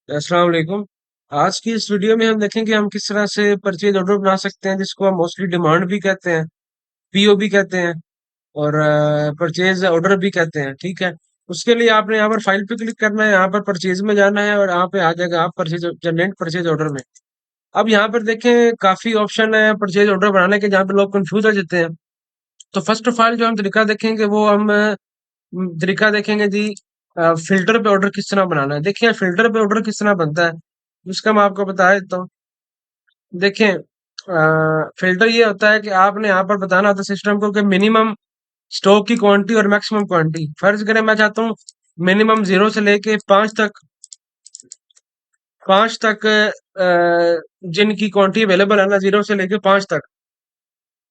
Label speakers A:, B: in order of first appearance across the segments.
A: अस्सलाम वालेकुम। आज की इस वीडियो में हम देखेंगे हम किस तरह से परचेज ऑर्डर बना सकते हैं जिसको हम मोस्टली डिमांड भी कहते हैं, पीओ भी कहते हैं और परचेज ऑर्डर भी कहते हैं। ठीक है, उसके लिए आपने यहाँ पर फाइल पे क्लिक करना है, यहाँ पर परचेज में जाना है और यहाँ पे आ जाएगा आप परचेज जनरेट परचेज ऑर्डर में। अब यहाँ पर देखें काफी ऑप्शन है परचेज ऑर्डर बनाने के जहाँ पे लोग कंफ्यूज हो जाते हैं। तो फर्स्ट ऑफ ऑल जो हम तरीका देखेंगे वो हम तरीका देखेंगे जी। फिल्टर पे ऑर्डर किस तरह बनाना है। देखिए फिल्टर पे ऑर्डर किस तरह बनता है उसका मैं आपको बता देता हूँ। देखें फिल्टर ये होता है कि आपने यहाँ पर बताना होता है सिस्टम को कि मिनिमम स्टॉक की क्वांटिटी और मैक्सिमम क्वांटिटी। फर्ज करें मैं चाहता हूँ मिनिमम 0 से लेके 5 तक जिनकी क्वांटिटी अवेलेबल है ना 0 से लेके 5 तक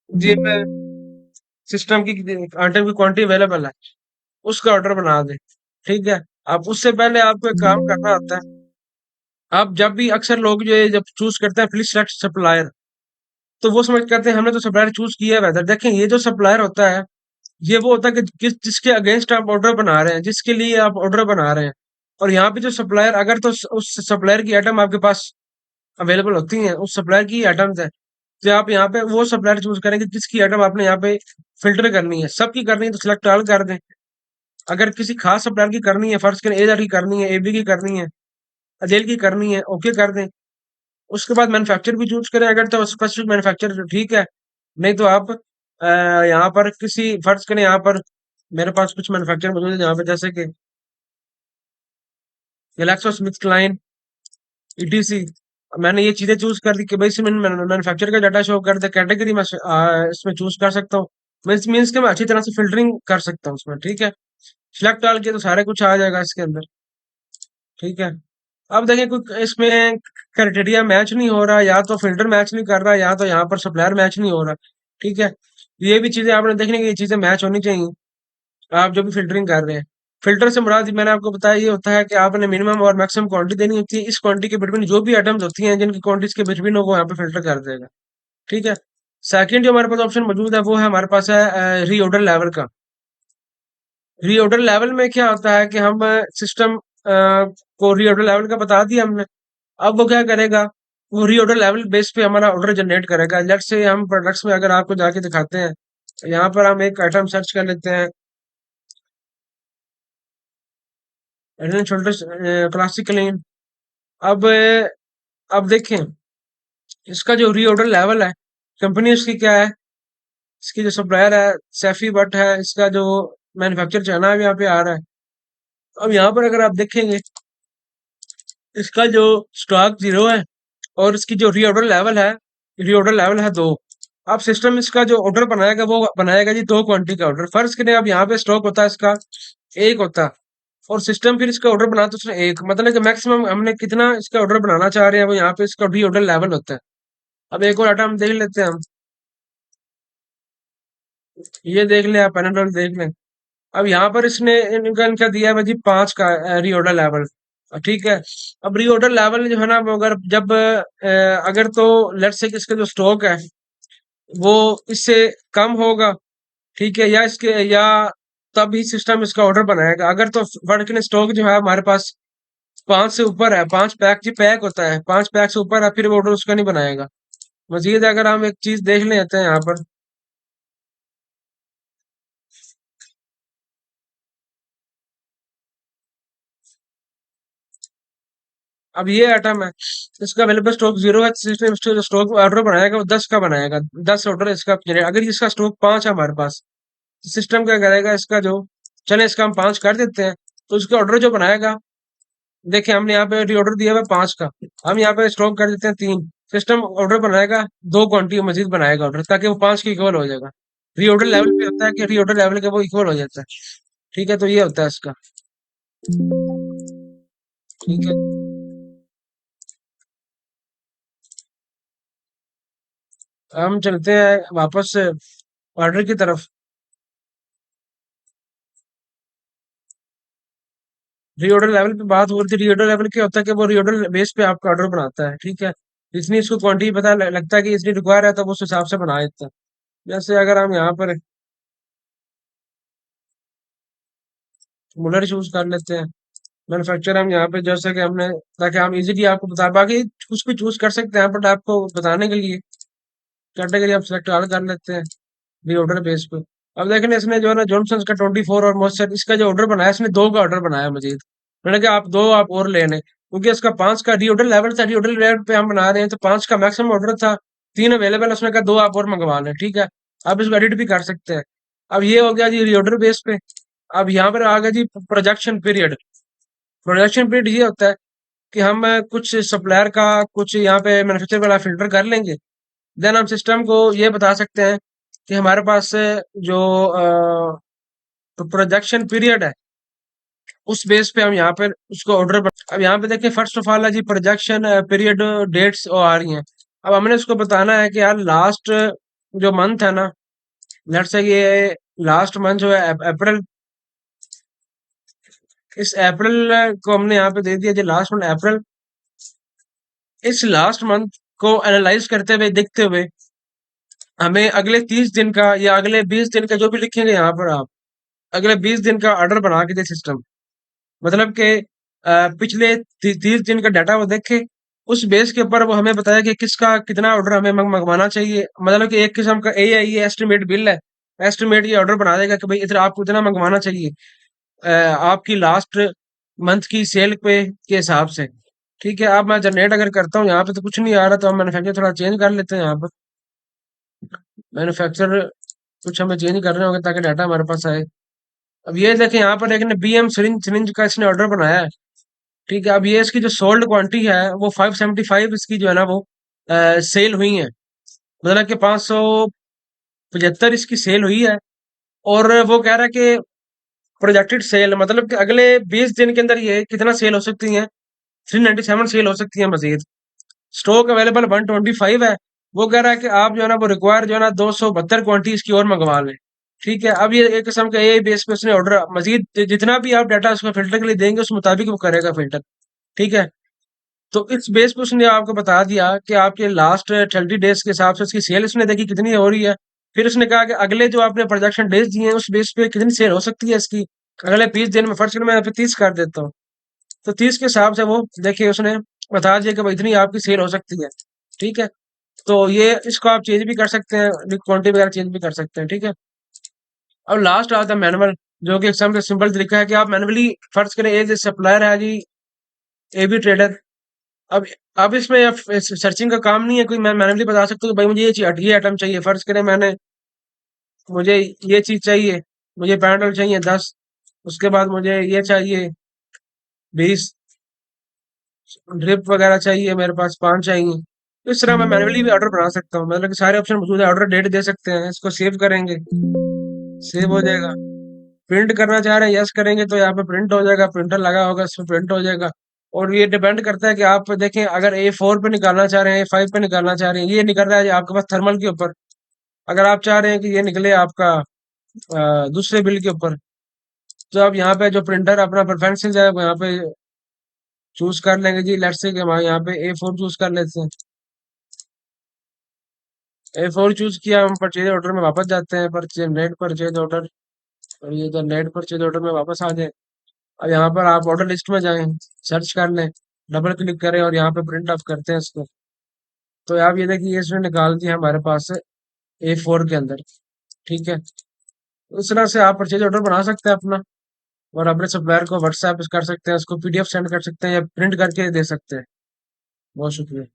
A: जिन सिस्टम की आइटम की क्वांटिटी अवेलेबल है उसका ऑर्डर बना दें। ठीक है, अब उससे पहले आपको एक काम करना होता है। आप जब भी अक्सर लोग जो है जब चूज करते हैं प्लीज सेलेक्ट सप्लायर, तो वो समझ करते हैं हमने तो सप्लायर चूज किया है बेहतर। देखें ये जो सप्लायर होता है ये वो होता है कि जिसके अगेंस्ट आप ऑर्डर बना रहे हैं, जिसके लिए आप ऑर्डर बना रहे हैं। और यहाँ पे जो सप्लायर अगर तो उस सप्लायर की आइटम आपके पास अवेलेबल होती हैं, उस सप्लायर की आइटम्स है, तो आप यहाँ पे वो सप्लायर चूज करेंगे जिसकी आइटम आपने यहाँ पे फिल्टर करनी है। सबकी करनी है तो सिलेक्ट ऑल कर दें। अगर किसी खास सप्लायर की करनी है, फर्स्ट करें एजा की करनी है, एबी की करनी है, अजेल की करनी है, ओके कर दें। उसके बाद मैन्युफैक्चर भी चूज करें अगर तो स्पेसिफिक मैन्युफैक्चर ठीक है। नहीं तो आप यहाँ पर किसी फर्ज करें यहाँ पर मेरे पास कुछ मैन्युफैक्चर मौजूद है जहाँ पे जैसे कि गैलेक्सो स्मिथ क्लाइन ईटीसी। मैंने ये चीजें चूज कर दी कि भाई इसमें मैन्युफैक्चर का डाटा शो कर दे, कैटेगरी में इसमें चूज कर सकता हूँ। मीन्स कि मैं अच्छी तरह से फिल्टरिंग कर सकता हूँ उसमें। ठीक है, सिलेक्ट डाल के तो सारे कुछ आ जाएगा इसके अंदर। ठीक है, अब देखिए कोई इसमें क्राइटेरिया मैच नहीं हो रहा, या तो फिल्टर मैच नहीं कर रहा, या तो यहाँ पर सप्लायर मैच नहीं हो रहा। ठीक है, ये भी चीजें आपने देखने की ये चीजें मैच होनी चाहिए आप जो भी फिल्टरिंग कर रहे हैं। फिल्टर से मुराद मैंने आपको बताया ये होता है कि आपने मिनिमम और मैक्सिमम क्वांटिटी देनी होती है। इस क्वांटिटी के बिटवीन जो भी आइटम्स होती हैं जिनकी क्वांटिटीज के बिटवीन हो वो यहाँ पे फिल्टर कर देगा। ठीक है, सेकंड जो हमारे पास ऑप्शन मौजूद है वो है हमारे पास है रीऑर्डर लेवल का। रीऑर्डर लेवल में क्या होता है कि हम सिस्टम को रीऑर्डर लेवल का बता दिया हमने। अब वो क्या करेगा, वो रीऑर्डर लेवल बेस पे हमारा ऑर्डर जनरेट करेगा। लेट से हम प्रोडक्ट्स में अगर आपको जाके दिखाते हैं, यहाँ पर हम एक आइटम सर्च कर लेते हैं, head and shoulders classic clean. अब देखें इसका जो रीऑर्डर लेवल है, कंपनी उसकी क्या है, इसकी जो सप्लायर है सैफी बट है, इसका जो मैन्युफैक्चर चाइना है यहाँ पे आ रहा है। अब यहाँ पर अगर आप देखेंगे इसका जो स्टॉक 0 है और इसकी जो रीऑर्डर लेवल है 2। अब सिस्टम इसका जो ऑर्डर बनाएगा वो बनाएगा जी 2 क्वांटिटी का ऑर्डर। फर्ज करें अब यहाँ पे स्टॉक होता है इसका एक होता है, और सिस्टम फिर इसका ऑर्डर बनाता है उसने एक, मतलब कि मैक्सिमम हमने कितना इसका ऑर्डर बनाना चाह रहे हैं वो यहाँ पे इसका री ऑर्डर लेवल होता है। अब एक और आइटम देख लेते हैं हम, ये देख लें आप पैनाडोल देख लें। अब यहाँ पर इसने इनका दिया है भाई जी 5 का री ऑर्डर लेवल। ठीक है, अब री ऑर्डर लेवल जो है ना वो अगर जब अगर तो लेट्स से इसका जो स्टॉक है वो इससे कम होगा, ठीक है, या इसके या तब ही सिस्टम इसका ऑर्डर बनाएगा। अगर तो वर्क ने स्टॉक जो है हमारे पास 5 से ऊपर है, 5 पैक जी पैक होता है, 5 पैक से ऊपर है, फिर वो ऑर्डर उसका नहीं बनाएगा। मजीद अगर हम एक चीज देख लेते हैं यहाँ पर, अब ये आइटम है इसका अवेलेबल स्टॉक 0 है, सिस्टम जो स्टॉक ऑर्डर बनाएगा वो 10 का बनाएगा। 10 ऑर्डर इसका अगर इसका स्टॉक 5 है हमारे पास, सिस्टम क्या करेगा इसका जो, चले इसका हम 5 कर देते हैं, तो उसका ऑर्डर जो बनाएगा, देखिए हमने यहाँ पे ऑर्डर दिया हुआ है 5 का, हम यहाँ पे स्टॉक कर देते हैं 3। सिस्टम ऑर्डर बनाएगा 2 क्वांटिटी मजीद बनाएगा ऑर्डर, ताकि वो 5 के इक्वल हो जाएगा। रीऑर्डर लेवल पे होता है कि रीऑर्डर लेवल के वो इक्वल हो जाता है। ठीक है, तो ये होता है इसका। ठीक है, हम चलते हैं वापस से ऑर्डर की तरफ। रीऑर्डर लेवल पे बात हो रही थी। रीऑर्डर लेवल क्या होता है कि वो रीऑर्डर बेस पे आपका ऑर्डर बनाता है। ठीक है, जितनी इसको क्वांटिटी पता लगता है कि इतनी रिक्वायर है तो वो उस हिसाब से बना देता है। जैसे अगर हम यहाँ पर मुलर चूज कर लेते हैं, मैन्युफैक्चर हम यहाँ पे जैसे कि हमने, ताकि हम इजीली आपको बता, बाकी कुछ भी चूज कर सकते हैं बट आपको बताने के लिए कैटेगरी आप सिलेक्ट कर लेते हैं भी ऑर्डर बेस पे। अब देखें इसने जो है ना जॉनसन का 24 और मॉइस्चर इसका जो ऑर्डर बनाया, इसने दो का ऑर्डर बनाया मजीद। मैंने कहा आप दो आप और लेने, क्योंकि इसका पांच का रीऑर्डर लेवल था, रीऑर्डर लेवल पे हम बना रहे हैं तो पांच का मैक्सिमम ऑर्डर था, तीन अवेलेबल, उसने कहा दो आप और मंगवा लें, ठीक है। आप इसको एडिट भी कर सकते हैं। अब ये हो गया जी रीऑर्डर बेस पे। अब यहाँ पर आ गया जी प्रोजेक्शन पीरियड। प्रोजेक्शन पीरियड ये होता है कि हम कुछ सप्लायर का कुछ यहाँ पे मैन्युफैक्चर वाला फिल्टर कर लेंगे, देन हम सिस्टम को ये बता सकते हैं कि हमारे पास जो प्रोजेक्शन पीरियड है उस बेस पे हम यहाँ पर उसको ऑर्डर। अब यहाँ पे देखिए फर्स्ट ऑफ ऑल है जी प्रोजेक्शन पीरियड डेट्स आ रही हैं। अब हमने उसको बताना है कि यार लास्ट जो मंथ है ना, लेट्स से ये लास्ट मंथ जो है अप्रैल, इस अप्रैल को हमने यहाँ पे दे दिया जी लास्ट मंथ अप्रैल। इस लास्ट मंथ को एनालाइज करते हुए देखते हुए हमें अगले 30 दिन का या अगले 20 दिन का जो भी लिखेंगे यहाँ पर आप, अगले 20 दिन का ऑर्डर बना के दे सिस्टम। मतलब कि पिछले 30 दिन का डाटा वो देखे, उस बेस के ऊपर वो हमें बताया कि किसका कितना ऑर्डर हमें मंगवाना चाहिए। मतलब कि एक किस्म का ए है, ये एस्टिमेट बिल है, एस्टिमेट ये ऑर्डर बना देगा कि भाई इतना आपको इतना मंगवाना चाहिए आपकी लास्ट मंथ की सेल पे के हिसाब से। ठीक है, अब मैं जनरेट अगर करता हूँ यहाँ पे तो कुछ नहीं आ रहा, तो हम मैन्युफैक्चर थोड़ा चेंज कर लेते हैं यहाँ पर। मैन्युफैक्चर कुछ हमें चेंज करने होंगे ताकि डाटा हमारे पास आए। अब ये देखें यहाँ पर एक ने बीएम सिरिंज सिरिंज का इसने ऑर्डर बनाया है। ठीक है, अब ये इसकी जो सोल्ड क्वांटिटी है वो 575 इसकी जो है ना वो सेल हुई है। मतलब कि 575 इसकी सेल हुई है। और वो कह रहा है कि प्रोजेक्टेड सेल मतलब कि अगले 20 दिन के अंदर ये कितना सेल हो सकती है, 397 सेल हो सकती है मजीद। स्टॉक अवेलेबल 125 है। वो कह रहा है कि आप जो है ना वो रिक्वायर जो है ना 272 क्वांटिटी इसकी और मंगवा लें। ठीक है, अब ये एक किस्म का एआई बेस पे उसने ऑर्डर मजीद जितना भी आप डाटा उसको फिल्टर के लिए देंगे उस मुताबिक वो करेगा फिल्टर। ठीक है, तो इस बेस पे उसने आपको बता दिया कि आपके लास्ट 30 डेज के हिसाब से उसकी सेल उसने देखी कितनी हो रही है। फिर उसने कहा कि अगले जो आपने प्रोजेक्शन डेज दिए हैं उस बेस पे कितनी सेल हो सकती है इसकी अगले 20 दिन में। फर्स्ट मैं यहाँ पे 30 कर देता हूँ, तो 30 के हिसाब से वो देखिए उसने बता दिया कि भाई इतनी आपकी सेल हो सकती है। ठीक है, तो ये इसको आप चेंज भी कर सकते हैं, क्वांटिटी वगैरह चेंज भी कर सकते हैं। ठीक है, अब लास्ट आता है मैनुअल, जो कि एक सबसे सिंपल तरीका है कि आप मैनुअली फर्ज करें एज ए सप्लायर है जी एबी ट्रेडर। अब अब इसमें सर्चिंग का काम नहीं है, कोई मैं मैनुअली बता सकता हूँ कि भाई मुझे ये आइटम चाहिए। फर्ज करें मैंने, मुझे ये चीज चाहिए, मुझे पैंडल चाहिए 10, उसके बाद मुझे ये चाहिए 20, ड्रिप वगैरह चाहिए मेरे पास 5 चाहिए। तो इस तरह मैं मैनुअली भी ऑर्डर बना सकता हूँ, मतलब कि सारे ऑप्शन मौजूद है। ऑर्डर डेट दे सकते हैं, इसको सेव करेंगे, सेव हो जाएगा। प्रिंट करना चाह रहे हैं यस करेंगे तो यहाँ पे प्रिंट हो जाएगा, प्रिंटर लगा होगा इसमें प्रिंट हो जाएगा। और ये डिपेंड करता है कि आप देखें अगर A4 पे निकालना चाह रहे हैं, A5 पे निकालना चाह रहे हैं, ये निकल रहा है आपके पास थर्मल के ऊपर। अगर आप चाह रहे हैं कि ये निकले आपका दूसरे बिल के ऊपर, तो आप यहाँ पे जो प्रिंटर अपना प्रेफरेंसेस है वो यहाँ पे चूज कर लेंगे जी। लेट्स से कि हम यहाँ पे A4 चूज कर लेते हैं। A4 चूज किया, हम परचेज ऑर्डर में वापस जाते हैं, परचेज नेट परचेज ऑर्डर, और ये जो नेट परचेज ऑर्डर में वापस आ जाए। अब यहाँ पर आप ऑर्डर लिस्ट में जाएं, सर्च कर लें, डबल क्लिक करें और यहाँ पे प्रिंट ऑफ करते हैं इसको। तो आप ये देखिए इसने निकाल दिया हमारे पास A4 के अंदर। ठीक है, उस तरह से आप परचेज ऑर्डर बना सकते हैं अपना, और अपने सप्लायर को व्हाट्सएप कर सकते हैं, उसको PDF सेंड कर सकते हैं या प्रिंट करके दे सकते हैं। बहुत शुक्रिया।